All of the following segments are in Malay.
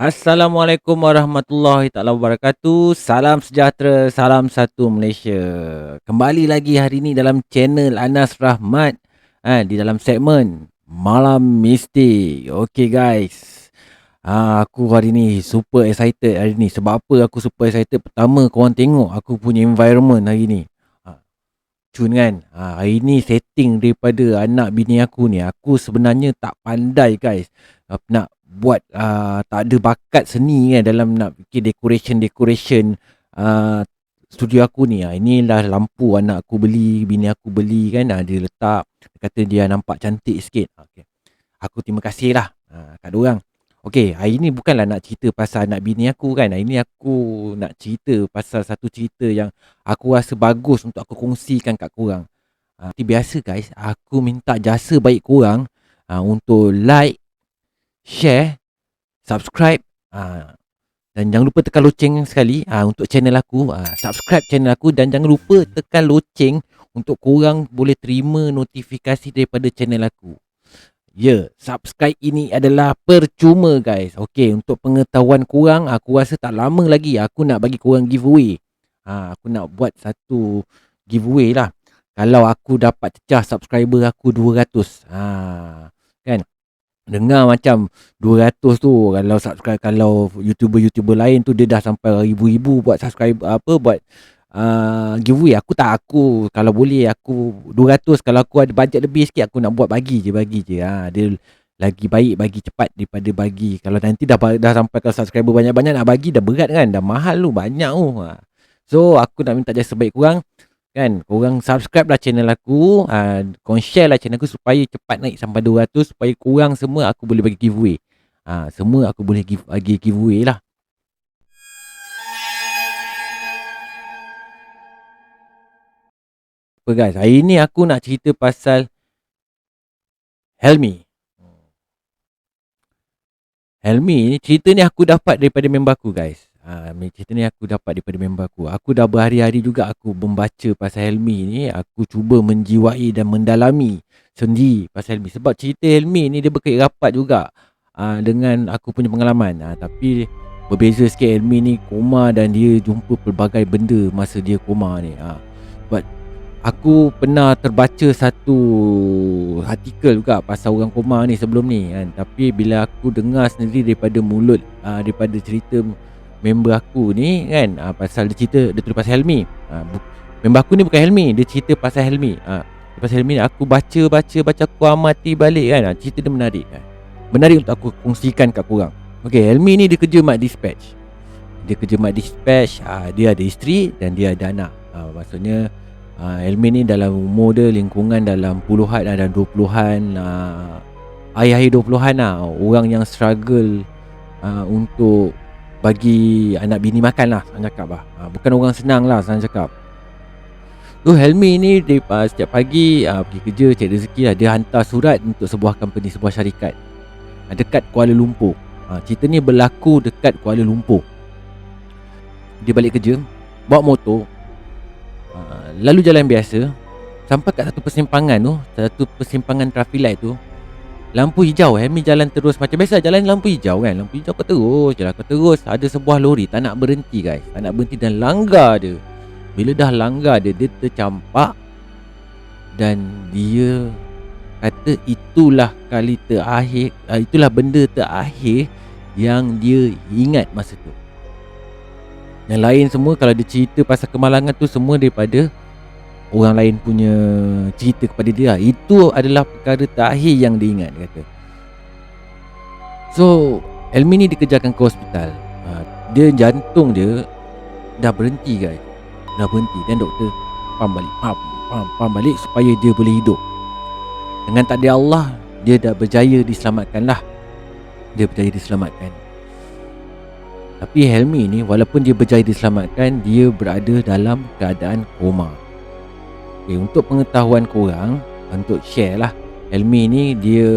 Assalamualaikum warahmatullahi taala wabarakatuh. Salam sejahtera, salam satu Malaysia. Kembali lagi hari ini dalam channel Anas Rahmat di dalam segmen Malam Mistik. Okay guys. Aku hari ni super excited hari ni. Sebab apa aku super excited? Pertama, korang tengok aku punya environment hari ni. Ha, Cun kan? Hari ni setting daripada anak bini aku ni. Aku sebenarnya tak pandai guys, nak buat, tak ada bakat seni kan dalam nak bikin decoration studio aku ni. Inilah lampu anak aku beli, bini aku beli kan. Dia letak, dia kata dia nampak cantik sikit. Okay. Aku terima kasih lah kat diorang. Okay, hari ni bukanlah nak cerita pasal anak bini aku kan. Hari ni aku nak cerita pasal satu cerita yang aku rasa bagus untuk aku kongsikan kat korang. Seperti biasa guys, aku minta jasa baik korang untuk like, share, subscribe, dan jangan lupa tekan loceng sekali untuk channel aku. Subscribe channel aku dan jangan lupa tekan loceng untuk korang boleh terima notifikasi daripada channel aku. Subscribe ini adalah percuma guys. Okay, untuk pengetahuan korang, aku rasa tak lama lagi aku nak bagi korang giveaway. Aku nak buat satu giveaway lah. Kalau aku dapat cecah subscriber aku 200. Kan? Dengar macam 200 tu, kalau subscribe, kalau YouTuber lain tu dia dah sampai ribu-ribu buat subscribe, buat giveaway. Aku kalau boleh aku 200, kalau aku ada bajet lebih sikit aku nak buat bagi je. Dia lagi baik bagi cepat daripada bagi kalau nanti dah sampai ke subscriber banyak-banyak, nak bagi dah berat kan, dah mahal tu, banyak tu. So aku nak minta jasa baik korang kan, korang subscribe lah channel aku, korang share lah channel aku supaya cepat naik sampai 200, supaya korang semua aku boleh bagi giveaway. Semua aku boleh bagi giveaway lah. Apa guys, hari ni aku nak cerita pasal Helmi. Helmi ni, cerita ni aku dapat daripada member aku guys. Cerita ni aku dapat daripada member aku. Aku dah berhari-hari juga aku membaca pasal Helmi ni. Aku cuba menjiwai dan mendalami sendiri pasal Helmi. Sebab cerita Helmi ni dia berkait rapat juga dengan aku punya pengalaman. Tapi berbeza sikit, Helmi ni koma dan dia jumpa pelbagai benda masa dia koma ni. But aku pernah terbaca satu artikel juga pasal orang koma ni sebelum ni kan. Tapi bila aku dengar sendiri daripada mulut, daripada cerita member aku ni kan, pasal dia cerita, dia tulis pasal Helmi. Member aku ni bukan Helmi, dia cerita pasal Helmi. Pasal Helmi ni aku baca, aku amati balik kan. Cerita dia menarik kan. Menarik untuk aku kongsikan kat korang. Okay, Helmi ni dia kerja mat dispatch. Dia ada isteri dan dia ada anak. Maksudnya Helmi ni dalam umur dia lingkungan dalam puluhan dan 20-an, akhir-akhir 20-an lah. Orang yang struggle untuk bagi anak bini makan lah, saya cakap lah. Bukan orang senang lah, saya cakap. So Helmi ni dia, setiap pagi pergi kerja, cari rezeki lah. Dia hantar surat untuk sebuah company, sebuah syarikat dekat Kuala Lumpur. Cerita ni berlaku dekat Kuala Lumpur. Dia balik kerja, bawa motor, lalu jalan biasa, sampai kat satu persimpangan traffic light tu, lampu hijau. Helmi jalan terus macam biasa, jalan lampu hijau kan. Lampu hijau kau terus. Ada sebuah lori tak nak berhenti guys, tak nak berhenti dan langgar dia. Bila dah langgar dia tercampak. Dan dia kata itulah kali terakhir, itulah benda terakhir yang dia ingat masa tu. Yang lain semua, kalau dia cerita pasal kemalangan tu, semua daripada orang lain punya cerita kepada dia. Itu adalah perkara terakhir yang dia ingat, dia kata. So Helmi ni dikejarkan ke hospital. Dia jantung dia dah berhenti guys, dah berhenti. Dan doktor pam balik supaya dia boleh hidup. Dengan takdir Allah, dia dah berjaya diselamatkan. Tapi Helmi ni, walaupun dia berjaya diselamatkan, dia berada dalam keadaan koma. Okay, untuk pengetahuan korang, untuk share lah, Helmi ni dia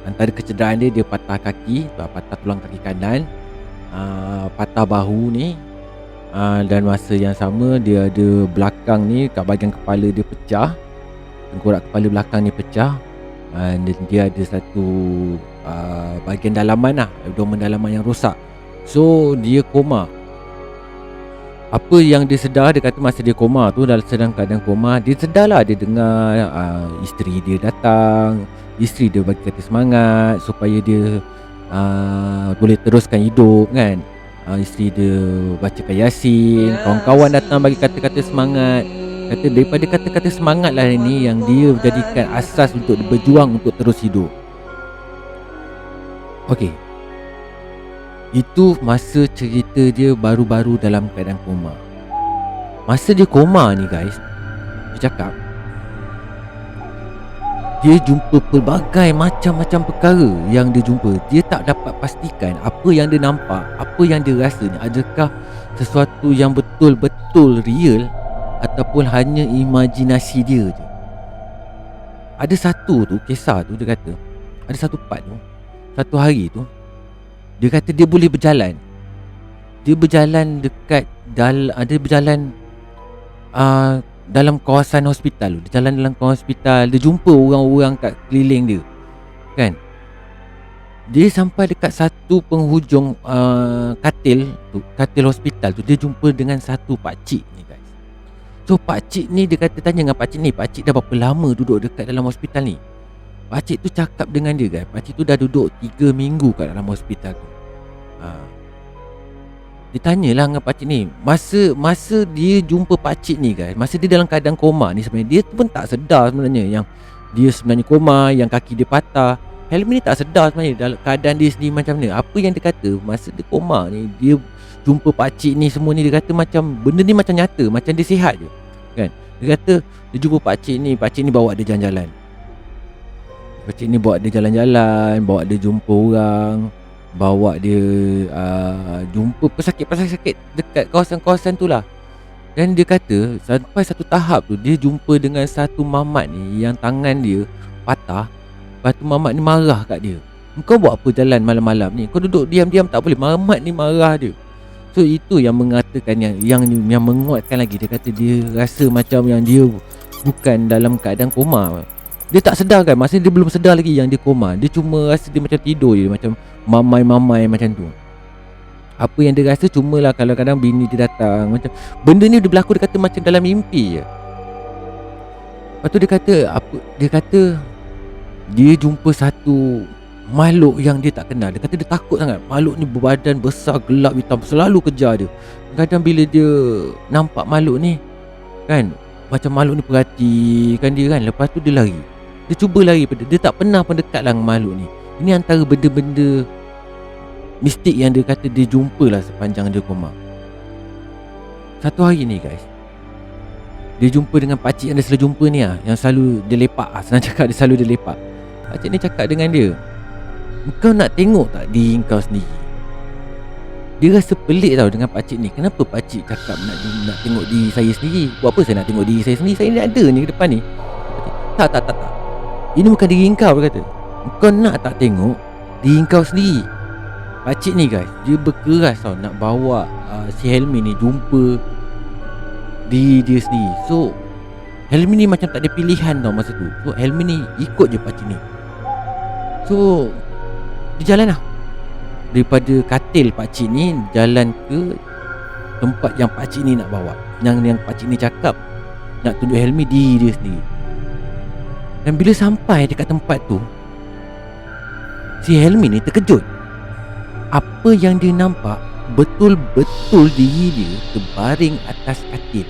antara kecederaan dia patah kaki, patah tulang kaki kanan, patah bahu ni, dan masa yang sama dia ada belakang ni, kat bahagian kepala dia pecah, tengkorak kepala belakang ni pecah, dan dia ada satu bahagian dalaman lah, abdomen dalaman yang rosak. So dia koma. Apa yang dia sedar, dia kata masa dia koma tu, dalam sedang keadaan koma, dia sedar lah, dia dengar isteri dia datang. Isteri dia bagi kata semangat supaya dia boleh teruskan hidup kan. Isteri dia bacakan Yasin, kawan-kawan datang bagi kata-kata semangat. Kata daripada kata-kata semangat lah ini yang dia jadikan asas untuk berjuang untuk terus hidup. Okey, itu masa cerita dia baru-baru dalam keadaan koma. Masa dia koma ni guys, dia cakap dia jumpa pelbagai macam-macam perkara yang dia jumpa. Dia tak dapat pastikan apa yang dia nampak, apa yang dia rasa ni adakah sesuatu yang betul-betul real ataupun hanya imajinasi dia je. Ada satu tu, kisah tu dia kata, ada satu part tu, satu hari tu, dia kata dia boleh berjalan. Dia berjalan dekat dia berjalan dalam kawasan hospital tu. Dia jalan dalam kawasan hospital, dia jumpa orang-orang kat keliling dia. Kan? Dia sampai dekat satu penghujung katil tu, katil hospital tu, dia jumpa dengan satu pakcik ni guys. So pakcik ni dia kata tanya dengan pakcik ni, pakcik dah berapa lama duduk dekat dalam hospital ni? Pakcik tu cakap dengan dia guys, pakcik tu dah duduk 3 minggu kat dalam hospital tu. Dia tanyalah dengan pakcik ni, masa dia jumpa pakcik ni guys, masa dia dalam keadaan koma ni, sebenarnya dia pun tak sedar sebenarnya yang dia sebenarnya koma, yang kaki dia patah. Helmi ni tak sedar sebenarnya dalam keadaan dia sendiri macam mana. Apa yang dia kata masa dia koma ni, dia jumpa pakcik ni semua ni, dia kata macam benda ni macam nyata, macam dia sihat je kan. Dia kata dia jumpa pakcik ni bawa dia jalan-jalan. Pakcik ni bawa dia jalan-jalan, bawa dia jumpa orang, bawa dia jumpa pesakit-pesakit dekat kawasan-kawasan tu lah. Dan dia kata sampai satu tahap tu dia jumpa dengan satu mamat ni yang tangan dia patah. Lepas tu mamat ni marah kat dia, "Kau buat apa jalan malam-malam ni? Kau duduk diam-diam tak boleh." Mamat ni marah dia. So itu yang mengatakan yang menguatkan lagi. Dia kata dia rasa macam yang dia bukan dalam keadaan koma. Dia tak sedar kan, masa dia belum sedar lagi yang dia koma. Dia cuma rasa dia macam tidur je, macam mamai-mamai macam tu. Apa yang dia rasa cumalah kadang-kadang bini dia datang, macam benda ni dia berlaku, dia kata macam dalam mimpi je. Lepas tu dia kata dia jumpa satu makhluk yang dia tak kenal. Dia kata dia takut sangat. Makhluk ni berbadan besar, gelap hitam, selalu kejar dia. Kadang bila dia nampak makhluk ni kan, macam makhluk ni perhatikan dia kan, lepas tu dia lari. Dia cuba lari, dia tak pernah pun dekat lah dengan makhluk ni. Ini antara benda-benda mistik yang dia kata dia jumpa lah sepanjang dia koma. Satu hari ni guys, dia jumpa dengan pakcik yang dia selalu jumpa ni lah, yang selalu dia lepak lah. Senang cakap, dia selalu dia lepak. Pakcik ni cakap dengan dia, "Kau nak tengok tak diri kau sendiri?" Dia rasa pelik tau dengan pakcik ni. Kenapa pakcik cakap nak tengok diri saya sendiri? Buat apa saya nak tengok diri saya sendiri? Saya ni ada ni ke depan ni. Tak. Ini bukan diri kau, dia kata. Kau nak tak tengok diri kau sendiri? Pakcik ni guys, dia berkeras tau nak bawa si Helmi ni jumpa diri dia sendiri. So Helmi ni macam tak ada pilihan tau masa tu. So Helmi ni ikut je pakcik ni. So dia jalan lah daripada katil pakcik ni, jalan ke tempat yang pakcik ni nak bawa. Yang pakcik ni cakap nak tunjuk Helmi diri dia sendiri. Dan bila sampai dekat tempat tu, si Helmi ni terkejut. Apa yang dia nampak, betul-betul diri dia terbaring atas katil.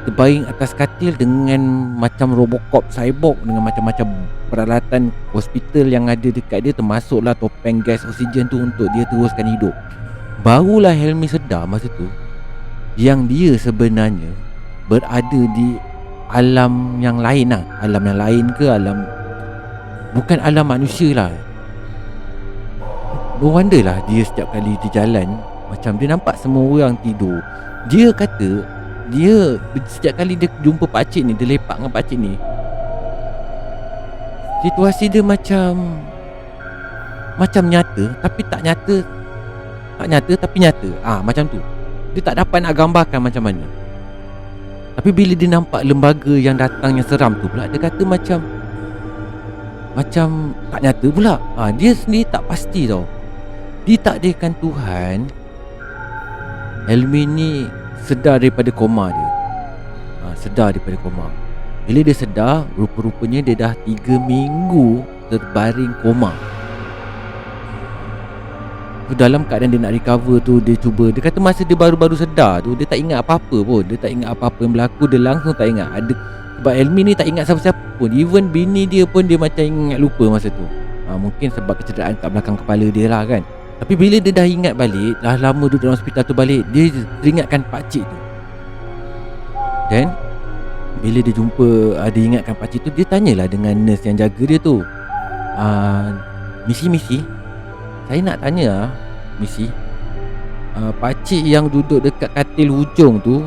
Terbaring atas katil dengan macam Robocop cyborg, dengan macam-macam peralatan hospital yang ada dekat dia, termasuklah topeng gas oksigen tu untuk dia teruskan hidup. Barulah Helmi sedar masa tu yang dia sebenarnya berada di alam yang lain lah. Alam yang lain ke alam, bukan alam manusia lah. No wonder lah dia setiap kali dia jalan, macam dia nampak semua orang tidur. Dia kata dia setiap kali dia jumpa pakcik ni, dia lepak dengan pakcik ni, situasi dia macam nyata tapi tak nyata, tak nyata tapi nyata. Macam tu. Dia tak dapat nak gambarkan macam mana. Tapi bila dia nampak lembaga yang datang yang seram tu pula, dia kata macam macam tak nyata pula. Dia sendiri tak pasti tau. Ditakdirkan Tuhan, Helmi ni sedar daripada koma dia. Sedar daripada koma. Bila dia sedar, rupa-rupanya dia dah 3 minggu terbaring koma. So, dalam keadaan dia nak recover tu, dia cuba. Dia kata masa dia baru-baru sedar tu, dia tak ingat apa-apa pun. Dia tak ingat apa-apa yang berlaku. Dia langsung tak ingat. Sebab Helmi ni tak ingat siapa-siapa pun. Even bini dia pun dia macam ingat lupa masa tu. Mungkin sebab kecederaan kat belakang kepala dia lah kan. Tapi bila dia dah ingat balik, dah lama duduk dalam hospital tu balik, dia teringatkan pakcik tu. Dan bila dia jumpa, dia ingatkan pakcik tu, dia tanyalah dengan nurse yang jaga dia tu. Misi, saya nak tanya Misi, pakcik yang duduk dekat katil hujung tu,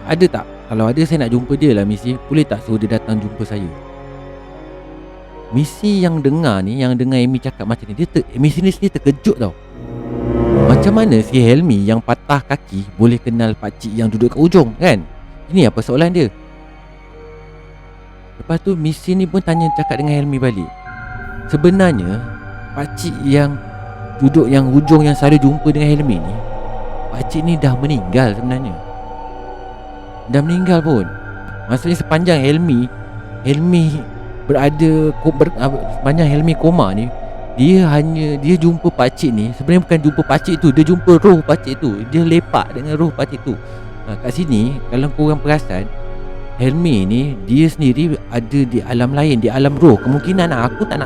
ada tak? Kalau ada, saya nak jumpa dia lah Misi. Boleh tak suruh dia datang jumpa saya? Misi yang dengar ni, yang dengar Amy cakap macam ni, Misi ni sendiri terkejut tau. Macam mana si Helmi yang patah kaki boleh kenal pakcik yang duduk kat hujung kan? Ini apa soalan dia. Lepas tu Misi ni pun cakap dengan Helmi balik. Sebenarnya pakcik yang duduk yang hujung yang selalu jumpa dengan Helmi ni, pakcik ni dah meninggal sebenarnya. Dah meninggal pun. Maksudnya sepanjang Helmi berada sepanjang Helmi koma ni, dia jumpa pakcik ni. Sebenarnya bukan jumpa pakcik tu, dia jumpa roh pakcik tu. Dia lepak dengan roh pakcik tu. Kat sini kalau korang perasan, Helmi ni dia sendiri ada di alam lain, di alam roh. Kemungkinan aku tak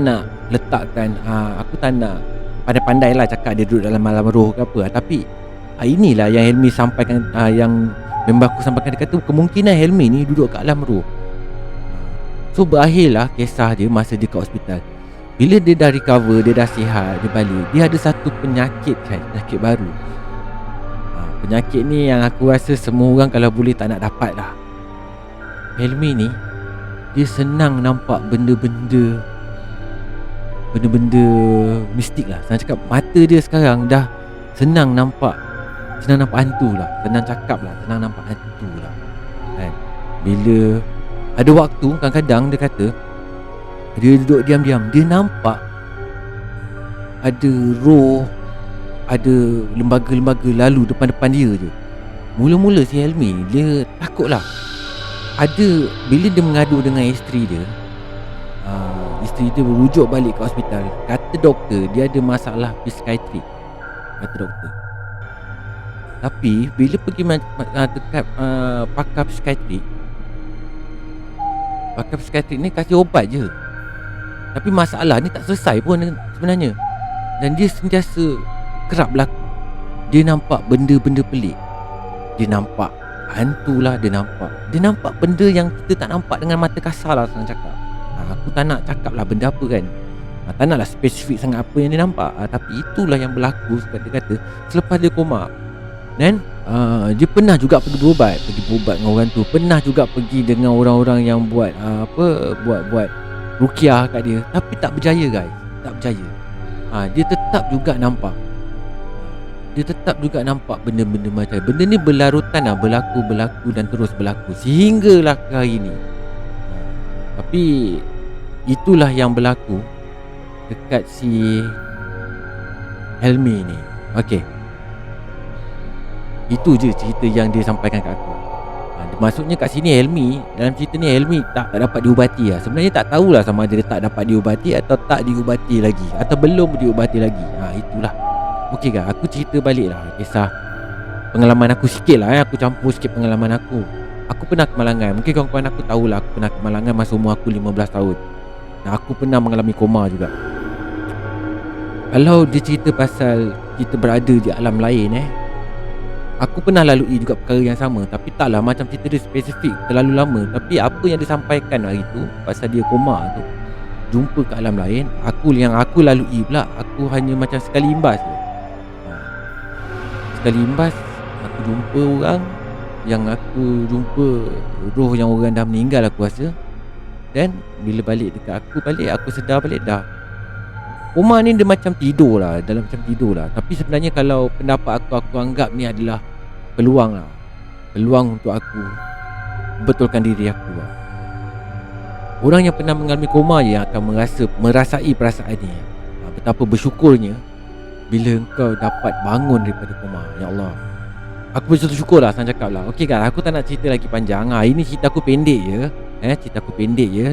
nak letakkan, aku tak nak pandai-pandai lah cakap dia duduk dalam alam roh ke apa. Tapi inilah yang Helmi sampaikan, yang member aku sampaikan. Dia kata kemungkinan Helmi ni duduk kat alam roh. So berakhirlah kisah dia masa dia kat hospital. Bila dia dah recover, dia dah sihat, dia balik, dia ada satu penyakit kan, penyakit baru. Penyakit ni yang aku rasa semua orang kalau boleh tak nak dapat lah. Helmi ni, dia senang nampak benda-benda mistik lah. Senang cakap, mata dia sekarang dah senang nampak hantu lah. Senang cakap lah, senang nampak hantu lah kan. Bila ada waktu, kadang-kadang dia kata dia duduk diam-diam, dia nampak ada roh, ada lembaga-lembaga lalu depan-depan dia je. Mula-mula si Helmi dia takut lah. Bila dia mengadu dengan isteri dia, isteri dia berujuk balik ke hospital. Kata doktor dia ada masalah psikiatrik, kata doktor. Tapi bila pergi dekat pakar psikiatrik ni kasih ubat je. Tapi masalah ni tak selesai pun sebenarnya. Dan dia sentiasa kerap berlaku. Dia nampak benda-benda pelik. Dia nampak hantu lah. Dia nampak benda yang kita tak nampak dengan mata kasar lah, senang cakap. Aku tak nak cakap lah benda apa kan. Tak naklah spesifik sangat apa yang dia nampak. Tapi itulah yang berlaku, sebab dia kata selepas dia koma. Dan dia pernah juga pergi berubat dengan orang tu. Pernah juga pergi dengan orang-orang yang buat buat ruqyah kat dia. Tapi tak berjaya guys. Tak berjaya. Dia tetap juga nampak. Benda-benda macam benda ni berlarutan lah, berlaku dan terus berlaku sehinggalah ke hari ni. Tapi itulah yang berlaku dekat si Helmi ni. Okey, itu je cerita yang dia sampaikan kat aku. Maksudnya kat sini Helmi, dalam cerita ni Helmi tak dapat diubati lah. Sebenarnya tak tahulah sama ada dia tak dapat diubati atau tak diubati lagi, atau belum diubati lagi. Itulah. Okey kan, aku cerita balik lah kisah pengalaman aku sikit lah. Aku campur sikit pengalaman aku. Aku pernah ke Malangan. Mungkin kawan-kawan aku tahulah aku pernah ke Malangan masa umur aku 15 tahun. Dan aku pernah mengalami koma juga. Kalau dia cerita pasal kita berada di alam lain, aku pernah lalui juga perkara yang sama. Tapi taklah macam cerita dia spesifik terlalu lama. Tapi apa yang disampaikan hari tu pasal dia koma tu, jumpa ke alam lain, yang aku lalui pula, aku hanya macam sekali imbas je. Sekali imbas aku jumpa orang, yang aku jumpa roh yang orang dah meninggal aku rasa. Dan bila balik dekat aku sedar balik dah. Koma ni dia macam tidur lah, dalam macam tidur lah. Tapi sebenarnya kalau pendapat aku anggap ni adalah peluang lah. Peluang untuk aku betulkan diri aku lah. Orang yang pernah mengalami koma je yang akan merasai perasaan ni. Betapa bersyukurnya bila engkau dapat bangun daripada koma. Ya Allah, aku bersyukur lah, senang cakap lah. Okay guys, aku tak nak cerita lagi panjang. Ini cerita aku pendek je. Cerita aku pendek je.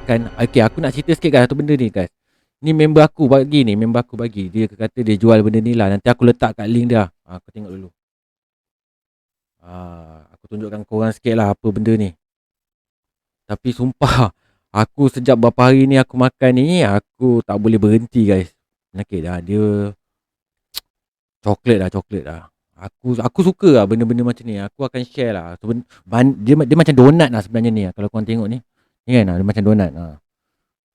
Kan, okay, aku nak cerita sikit guys satu benda ni guys. Ni member aku bagi. Dia kata dia jual benda ni lah. Nanti aku letak kat link dia. Aku tengok dulu. Aku tunjukkan korang sikit lah apa benda ni. Tapi sumpah, aku sejak berapa hari ni aku makan ni, aku tak boleh berhenti guys. Penyakit dah, dia coklat dah. Aku suka lah benda-benda macam ni. Aku akan share lah. Dia macam donat lah sebenarnya ni. Kalau korang tengok ni. Ni kan, dia macam donat.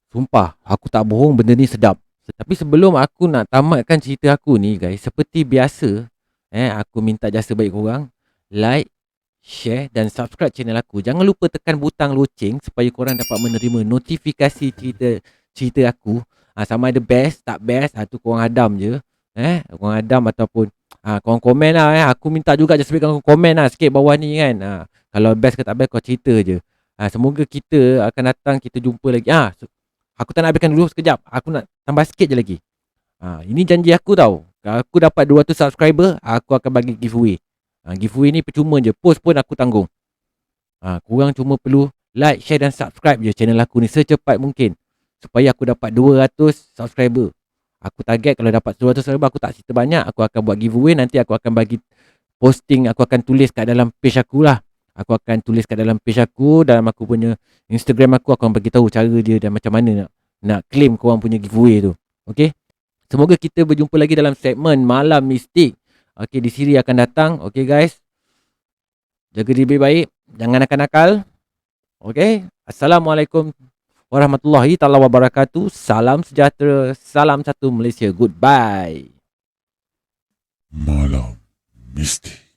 Sumpah, aku tak bohong, benda ni sedap. Tapi sebelum aku nak tamatkan cerita aku ni guys, seperti biasa, aku minta jasa baik korang. Like, share dan subscribe channel aku. Jangan lupa tekan butang loceng supaya korang dapat menerima notifikasi cerita aku. Sama ada best, tak best, tu korang hadam je. Korang hadam ataupun korang komen lah. Aku minta juga just korang komen lah sikit bawah ni kan. Kalau best ke tak best, kau cerita je. Semoga kita akan datang, kita jumpa lagi. Aku tak nak habiskan dulu sekejap. Aku nak tambah sikit je lagi. Ini janji aku tau. Kalau aku dapat 200 subscriber, aku akan bagi giveaway. Giveaway ni percuma je. Post pun aku tanggung. Korang cuma perlu like, share dan subscribe je channel aku ni secepat mungkin. Supaya aku dapat 200 subscriber. Aku target kalau dapat 200 subscriber, aku tak cerita banyak. Aku akan buat giveaway. Nanti aku akan bagi posting. Aku akan tulis kat dalam page aku lah. Aku akan tulis kat dalam page aku, dalam aku punya Instagram aku akan bagi tahu cara dia dan macam mana nak claim korang punya giveaway tu. Okay. Semoga kita berjumpa lagi dalam segmen Malam Mistik. Okay, di siri akan datang. Okay guys, jaga diri baik. Jangan nakal-nakal. Okay. Assalamualaikum warahmatullahi taala wabarakatuh. Salam sejahtera. Salam satu Malaysia. Goodbye. Malam Mistik.